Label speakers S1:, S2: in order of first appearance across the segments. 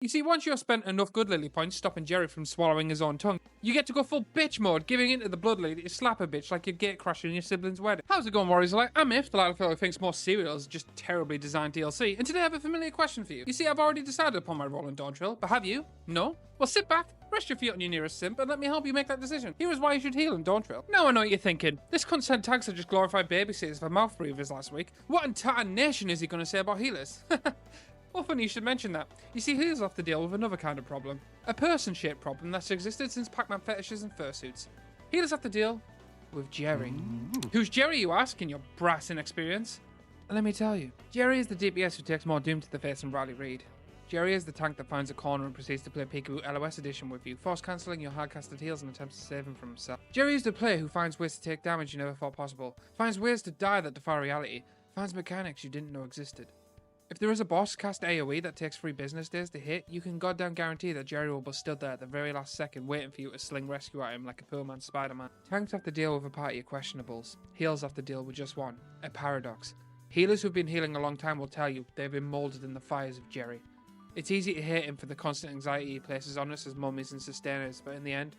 S1: You see, once you've spent enough good lily points stopping Jerry from swallowing his own tongue, you get to go full bitch mode, giving into the blood lily to slap a bitch like you're gate crashing your sibling's wedding. How's it going, Warriors Alike? I'm If, the little fellow who thinks most cereals are just terribly designed DLC, and today I have a familiar question for you. You see, I've already decided upon my role in Dawntrail, but have you? No? Well, sit back, rest your feet on your nearest simp, and let me help you make that decision. Here is why you should heal in Dawntrail. Now I know what you're thinking. This cunt sent tags are just glorified babysitters for mouth breathers last week. What entire nation is he going to say about healers? Well, funny you should mention that. You see, healers have to deal with another kind of problem. A person-shaped problem that's existed since Pac-Man fetishes and fursuits. Healers have to deal with Jerry. Who's Jerry, you ask, in your brass inexperience? Let me tell you. Jerry is the DPS who takes more doom to the face than Riley Reid. Jerry is the tank that finds a corner and proceeds to play Peekaboo LOS edition with you, force cancelling your hard-casted heals and attempts to save him from himself. Jerry is the player who finds ways to take damage you never thought possible, finds ways to die that defy reality, finds mechanics you didn't know existed. If there is a boss cast AOE that takes 3 business days to hit, you can goddamn guarantee that Jerry will be stood there at the very last second waiting for you to sling rescue at him like a poor man's Spider-Man. Tanks have to deal with a party of questionables. Heals have to deal with just one. A paradox. Healers who've been healing a long time will tell you they've been moulded in the fires of Jerry. It's easy to hate him for the constant anxiety he places on us as mummies and sustainers, but in the end,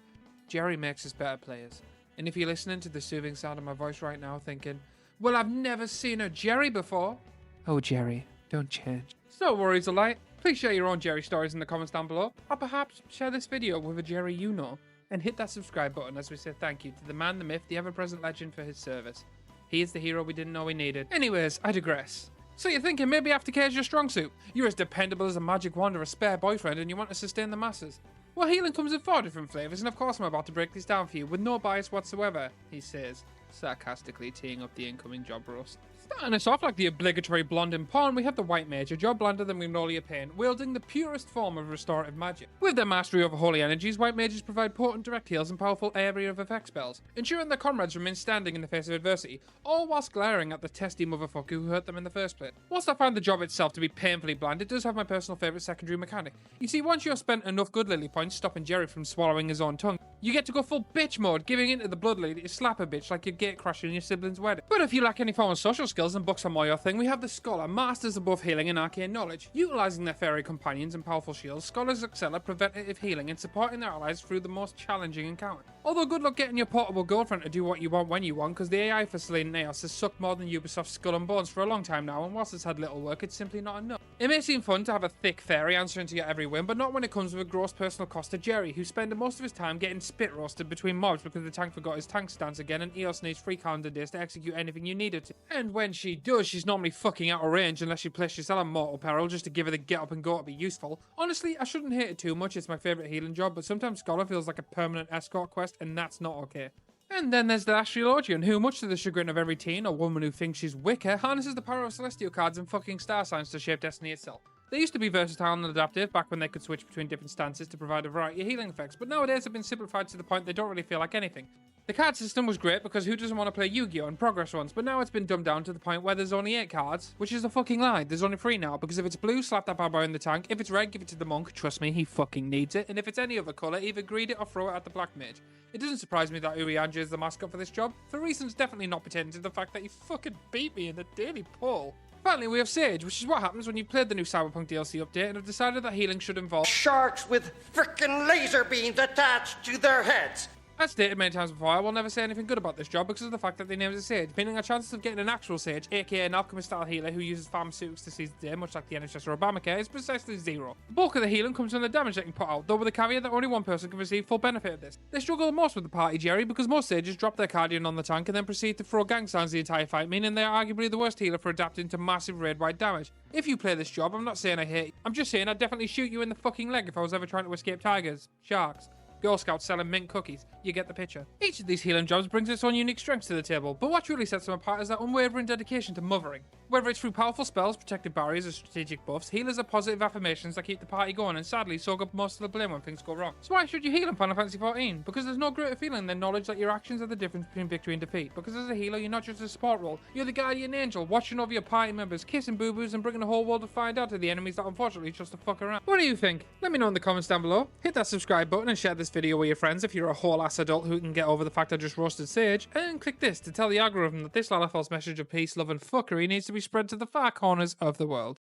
S1: Jerry makes us better players. And if you're listening to the soothing sound of my voice right now thinking, well, I've never seen a Jerry before. Oh, Jerry. Don't change. So, Warriors Alike, please share your own Jerry stories in the comments down below, or perhaps share this video with a Jerry you know, and hit that subscribe button as we say thank you to the man, the myth, the ever-present legend for his service. He is the hero we didn't know we needed. Anyways, I digress. So you're thinking maybe aftercare is your strong suit. You're as dependable as a magic wand or a spare boyfriend and you want to sustain the masses. Well, healing comes in 4 different flavours, and of course I'm about to break these down for you with no bias whatsoever, he says, sarcastically teeing up the incoming job roast. Starting us off like the obligatory blonde in porn, we have the White Mage, a job blander than Magnolia Pain, wielding the purest form of restorative magic. With their mastery over holy energies, White Mages provide potent direct heals and powerful area of effect spells, ensuring their comrades remain standing in the face of adversity, all whilst glaring at the testy motherfucker who hurt them in the first place. Whilst I find the job itself to be painfully bland, it does have my personal favourite secondary mechanic. You see, once you have spent enough good lily points stopping Jerry from swallowing his own tongue, you get to go full bitch mode, giving into the blood lady to slap a bitch like you're gate crashing your sibling's wedding. But if you lack any form of social skills and books are more your thing, we have the Scholar, masters of both healing and arcane knowledge. Utilising their fairy companions and powerful shields, Scholars excel at preventative healing and supporting their allies through the most challenging encounter. Although good luck getting your portable girlfriend to do what you want when you want, because the AI for Selene Naos has sucked more than Ubisoft's Skull and Bones for a long time now, and whilst it's had little work, it's simply not enough. It may seem fun to have a thick fairy answering to your every whim, but not when it comes with a gross personal cost to Jerry, who spent most of his time getting spit roasted between mobs because the tank forgot his tank stance again, and Eos needs 3 calendar days to execute anything you needed to. And when she does, she's normally fucking out of range unless you place yourself on mortal peril just to give her the get up and go to be useful. Honestly, I shouldn't hate it too much, it's my favourite healing job, but sometimes Scholar feels like a permanent escort quest, and that's not okay. And then there's the Astrologian, who, much to the chagrin of every teen or woman who thinks she's Wicca, harnesses the power of celestial cards and fucking star signs to shape destiny itself. They used to be versatile and adaptive back when they could switch between different stances to provide a variety of healing effects, but nowadays they've been simplified to the point they don't really feel like anything. The card system was great because who doesn't want to play Yu-Gi-Oh! And progress runs, but now it's been dumbed down to the point where there's only 8 cards, which is a fucking lie. There's only 3 now, because if it's blue, slap that bad boy in the tank. If it's red, give it to the monk. Trust me, he fucking needs it. And if it's any other colour, either greed it or throw it at the black mage. It doesn't surprise me that Urianja is the mascot for this job, for reasons definitely not pertaining to the fact that he fucking beat me in the daily poll. Finally, we have Sage, which is what happens when you've played the new Cyberpunk DLC update and have decided that healing should involve
S2: sharks with frickin' laser beams attached to their heads.
S1: As stated many times before, I will never say anything good about this job because of the fact that they named it Sage, meaning our chances of getting an actual Sage, aka an alchemist-style healer who uses pharmaceutics to seize the day, much like the NHS or Obamacare, is precisely 0. The bulk of the healing comes from the damage they can put out, though with the caveat that only one person can receive full benefit of this. They struggle the most with the party, Jerry, because most Sages drop their Guardian on the tank and then proceed to throw gang signs the entire fight, meaning they are arguably the worst healer for adapting to massive raid-wide damage. If you play this job, I'm not saying I hate you, I'm just saying I'd definitely shoot you in the fucking leg if I was ever trying to escape tigers, sharks, Girl Scouts selling mint cookies. You get the picture. Each of these healing jobs brings its own unique strengths to the table, but what really sets them apart is that unwavering dedication to mothering. Whether it's through powerful spells, protective barriers, or strategic buffs, healers are positive affirmations that keep the party going and sadly soak up most of the blame when things go wrong. So why should you heal in Final Fantasy XIV? Because there's no greater feeling than knowledge that your actions are the difference between victory and defeat. Because as a healer, you're not just a support role, you're the guardian angel, watching over your party members, kissing boo-boos and bringing the whole world to find out to the enemies that unfortunately just to fuck around. What do you think? Let me know in the comments down below. Hit that subscribe button and share this video with your friends if you're a whole ass adult who can get over the fact I just roasted Sage, and click this to tell the algorithm that this Lalafell's message of peace, love and fuckery needs to be spread to the far corners of the world.